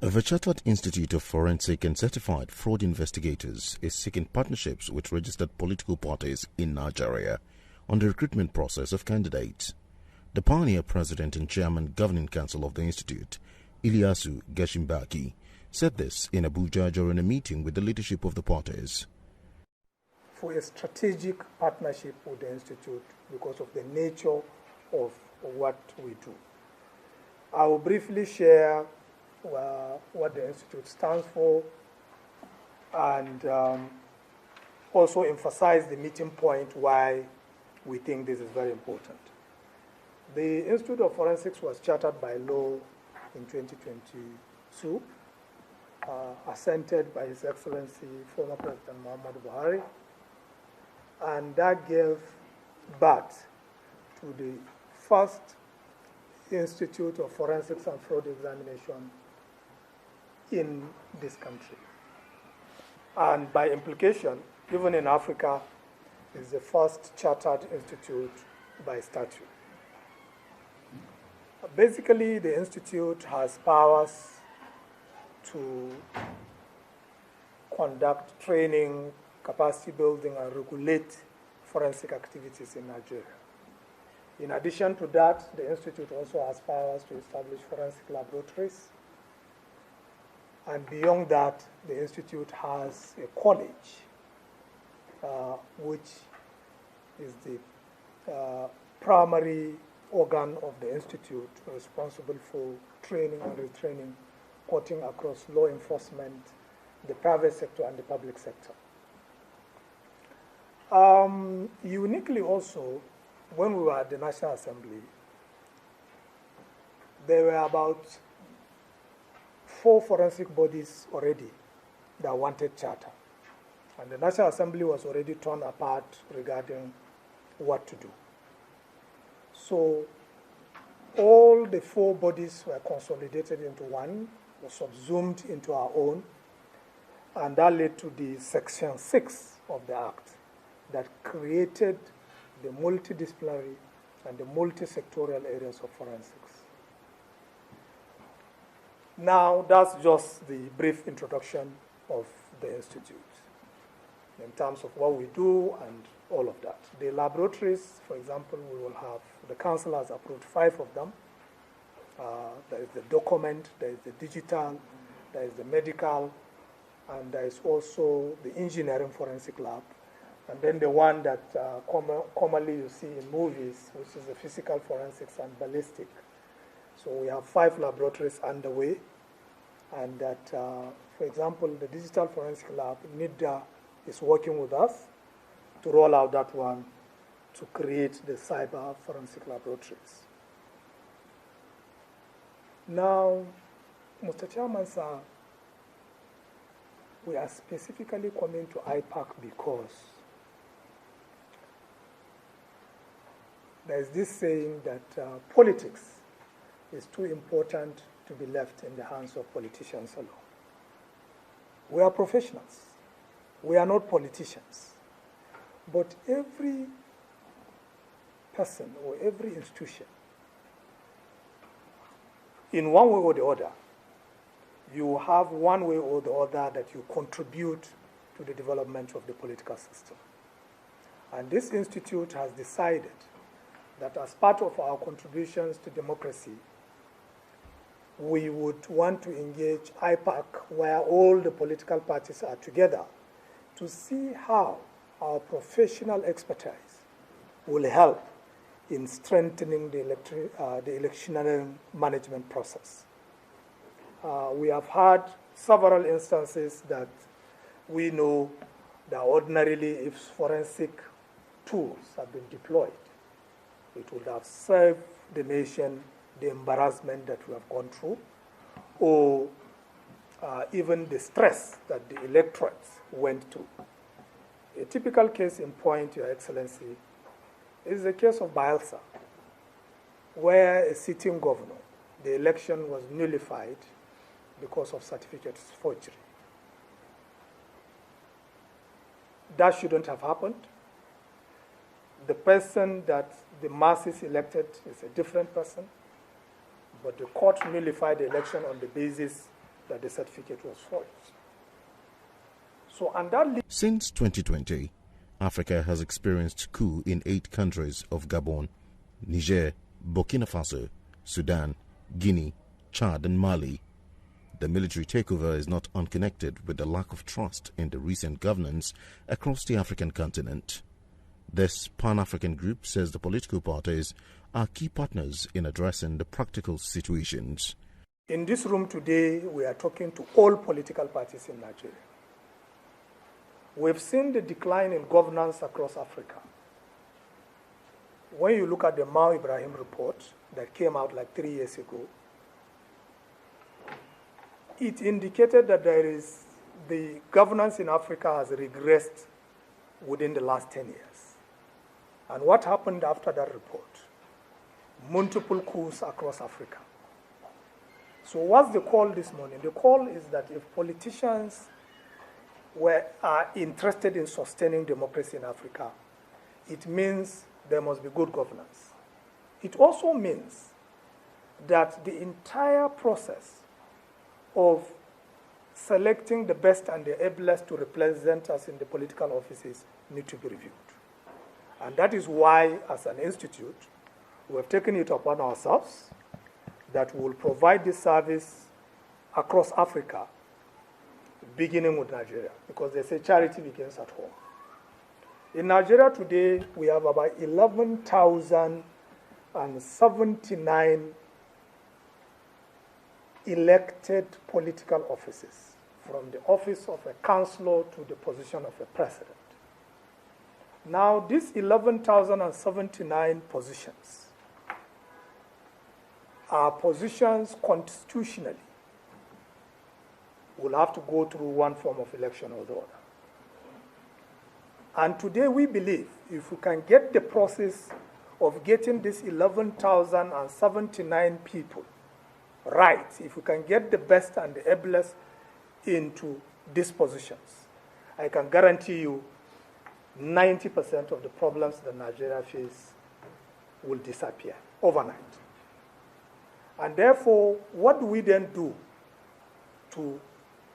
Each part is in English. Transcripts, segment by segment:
The Chartered Institute of Forensic and Certified Fraud Investigators is seeking partnerships with registered political parties in Nigeria on the recruitment process of candidates. The pioneer president and chairman governing council of the institute, Ilyasu Gashimbaki, said this in Abuja during a meeting with the leadership of the parties. For a strategic partnership with the institute because of the nature of what we do. I will briefly share what the institute stands for and also emphasize the meeting point why we think this is very important. The Institute of Forensics was chartered by law in 2022, assented by His Excellency former President Muhammadu Buhari, and that gave birth to the first Institute of Forensics and Fraud Examination in this country. And by implication, even in Africa, is the first chartered institute by statute. Basically, the institute has powers to conduct training, capacity building, and regulate forensic activities in Nigeria. In addition to that, the institute also has powers to establish forensic laboratories. And beyond that, the institute has a college, which is the primary organ of the institute responsible for training and retraining, cutting across law enforcement, the private sector, and the public sector. Uniquely also, when we were at the National Assembly, there were about 4 forensic bodies already that wanted charter. And the National Assembly was already torn apart regarding what to do. So all the 4 bodies were consolidated into one, were subsumed into our own, and that led to the Section 6 of the Act that created the multidisciplinary and the multi-sectorial areas of forensics. Now, that's just the brief introduction of the institute in terms of what we do and all of that. The laboratories, for example, we will have, the council has approved 5 of them. There is the document, there is the digital, there is the medical, and there is also the engineering forensic lab. And then the one that commonly you see in movies, which is the physical forensics and ballistic. So we have 5 laboratories underway, and that, for example, the digital forensic lab, NIDA, is working with us to roll out that one to create the cyber forensic laboratories. Now, Mr. Chairman, sir, we are specifically coming to IPAC because there is this saying that politics is too important to be left in the hands of politicians alone. We are professionals. We are not politicians. But every person or every institution, in one way or the other, you have one way or the other that you contribute to the development of the political system. And this institute has decided that as part of our contributions to democracy, we would want to engage IPAC, where all the political parties are together, to see how our professional expertise will help in strengthening the electioneering management process. We have had several instances that we know that ordinarily if forensic tools have been deployed, it would have saved the nation the embarrassment that we have gone through, or even the stress that the electorates went through. A typical case in point, Your Excellency, is the case of Bielsa, where a sitting governor, the election was nullified because of certificate forgery. That shouldn't have happened. The person that the masses elected is a different person, but the court nullified the election on the basis that the certificate was forged. So, and that Since 2020, Africa has experienced coup in 8 countries of Gabon, Niger, Burkina Faso, Sudan, Guinea, Chad and Mali. The military takeover is not unconnected with the lack of trust in the recent governance across the African continent. This Pan-African group says the political parties are key partners in addressing the practical situations. in this room today, we are talking to all political parties in Nigeria. We've seen the decline in governance across Africa. When you look at the Mao Ibrahim report that came out like 3 years ago, it indicated that the governance in Africa has regressed within the last 10 years. And what happened after that report? Multiple coups across Africa. So what's the call this morning? The call is that if politicians are interested in sustaining democracy in Africa, it means there must be good governance. It also means that the entire process of selecting the best and the ablest to represent us in the political offices need to be reviewed. And that is why, as an institute, we have taken it upon ourselves that we will provide this service across Africa, beginning with Nigeria, because they say charity begins at home. In Nigeria today, we have about 11,079 elected political offices, from the office of a councillor to the position of a president. Now, these 11,079 positions are positions constitutionally will have to go through one form of election or the other. And today we believe if we can get the process of getting these 11,079 people right, if we can get the best and the ablest into these positions, I can guarantee you 90% of the problems that Nigeria faces will disappear overnight. And therefore, what do we then do to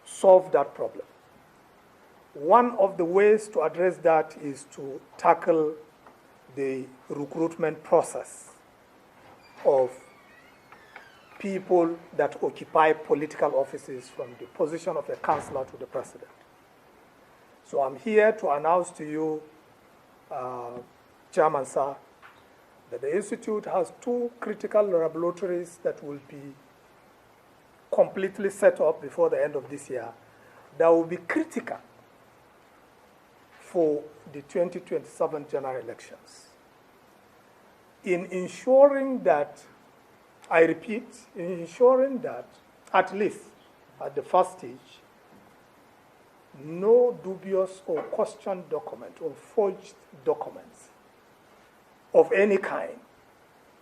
solve that problem? One of the ways to address that is to tackle the recruitment process of people that occupy political offices, from the position of a councillor to the president. So I'm here to announce to you, Chairman Sir, that the Institute has 2 critical laboratories that will be completely set up before the end of this year that will be critical for the 2027 general elections, in ensuring that, I repeat, in ensuring that, at least at the first stage, no dubious or questioned document or forged documents of any kind,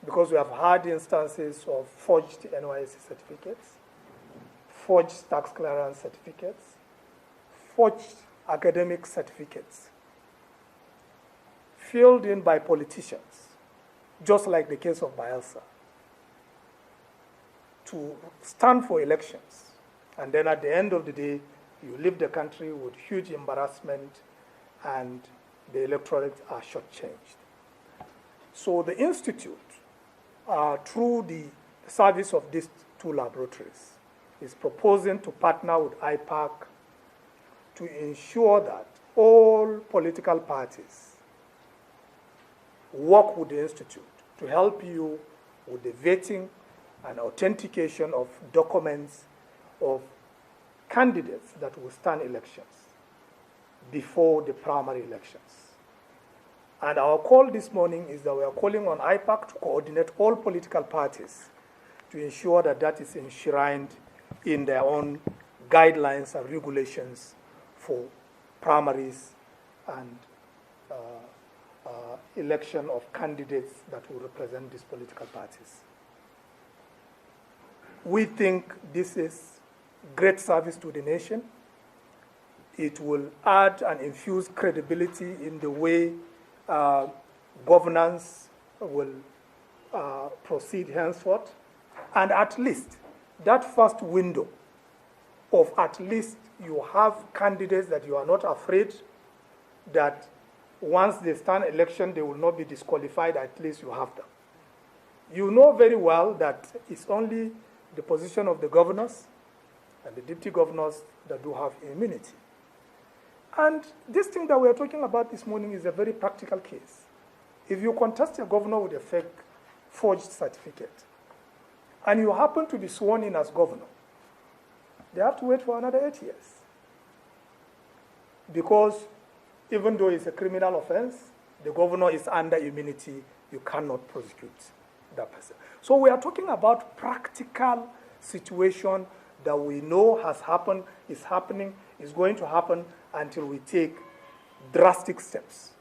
because we have had instances of forged NYSC certificates, forged tax clearance certificates, forged academic certificates, filled in by politicians, just like the case of Bielsa, to stand for elections. And then at the end of the day, you leave the country with huge embarrassment and the electorate are shortchanged. So the Institute, through the service of these 2 laboratories, is proposing to partner with IPAC to ensure that all political parties work with the Institute to help you with the vetting and authentication of documents of candidates that will stand elections before the primary elections. And our call this morning is that we are calling on IPAC to coordinate all political parties to ensure that that is enshrined in their own guidelines and regulations for primaries and election of candidates that will represent these political parties. We think this is great service to the nation. It will add and infuse credibility in the way governance will proceed henceforth. And at least that first window of at least you have candidates that you are not afraid that once they stand election, they will not be disqualified. At least you have them. You know very well that it's only the position of the governors and the deputy governors that do have immunity. And this thing that we are talking about this morning is a very practical case. If you contest a governor with a fake forged certificate, and you happen to be sworn in as governor, they have to wait for another 8 years. Because even though it's a criminal offense, the governor is under immunity, you cannot prosecute that person. So we are talking about practical situation that we know has happened, is happening, is going to happen until we take drastic steps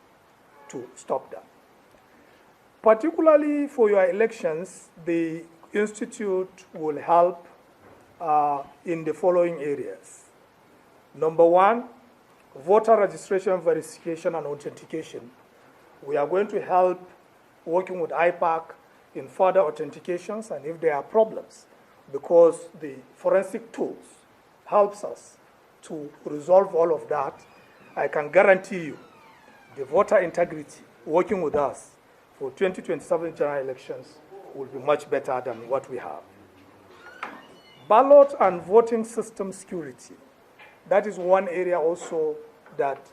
to stop that. Particularly for your elections, the Institute will help in the following areas. Number one, voter registration, verification, and authentication. We are going to help working with IPAC in further authentications and if there are problems, because the forensic tools helps us to resolve all of that. I can guarantee you the voter integrity working with us for 2027 general elections will be much better than what we have. Ballot and voting system security. That is one area also that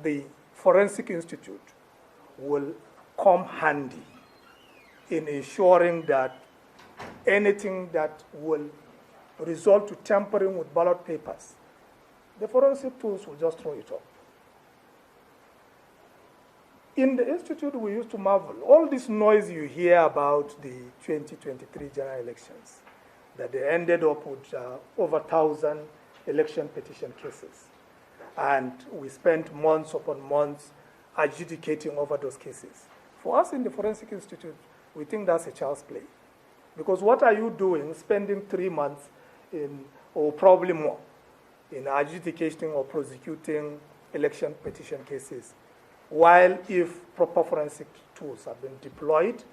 the Forensic Institute will come handy in ensuring that anything that will result to tampering with ballot papers, the forensic tools will just throw it up. In the Institute, we used to marvel. All this noise you hear about the 2023 general elections, that they ended up with over 1,000 election petition cases. And we spent months upon months adjudicating over those cases. For us in the Forensic Institute, we think that's a child's play. Because what are you doing spending 3 months in, or probably more, in adjudicating or prosecuting election petition cases? While if proper forensic tools have been deployed,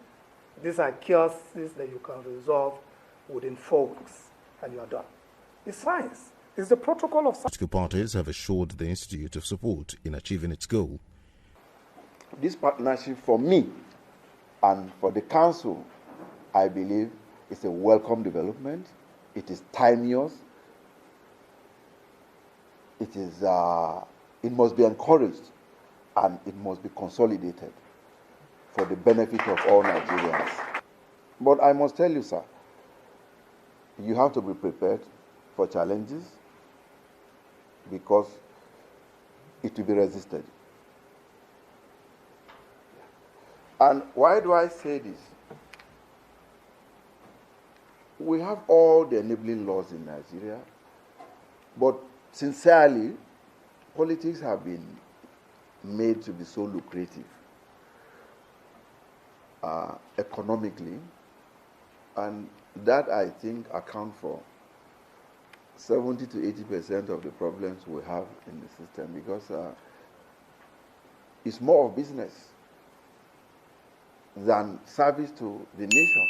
these are cases that you can resolve within 4 weeks, and you are done. It's science. It's the protocol of science. Political parties have assured the Institute of support in achieving its goal. This partnership for me and for the Council, I believe, is a welcome development. It is timeous. It must be encouraged and it must be consolidated for the benefit of all Nigerians. But I must tell you, sir, you have to be prepared for challenges because it will be resisted. And why do I say this? We have all the enabling laws in Nigeria, but sincerely, politics have been made to be so lucrative economically, and that I think account for 70 to 80% of the problems we have in the system, because it's more of business than service to the nation.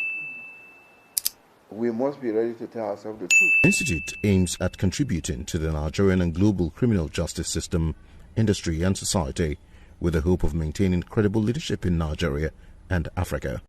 We must be ready to tell ourselves the truth. The Institute aims at contributing to the Nigerian and global criminal justice system, industry and society with the hope of maintaining credible leadership in Nigeria and Africa.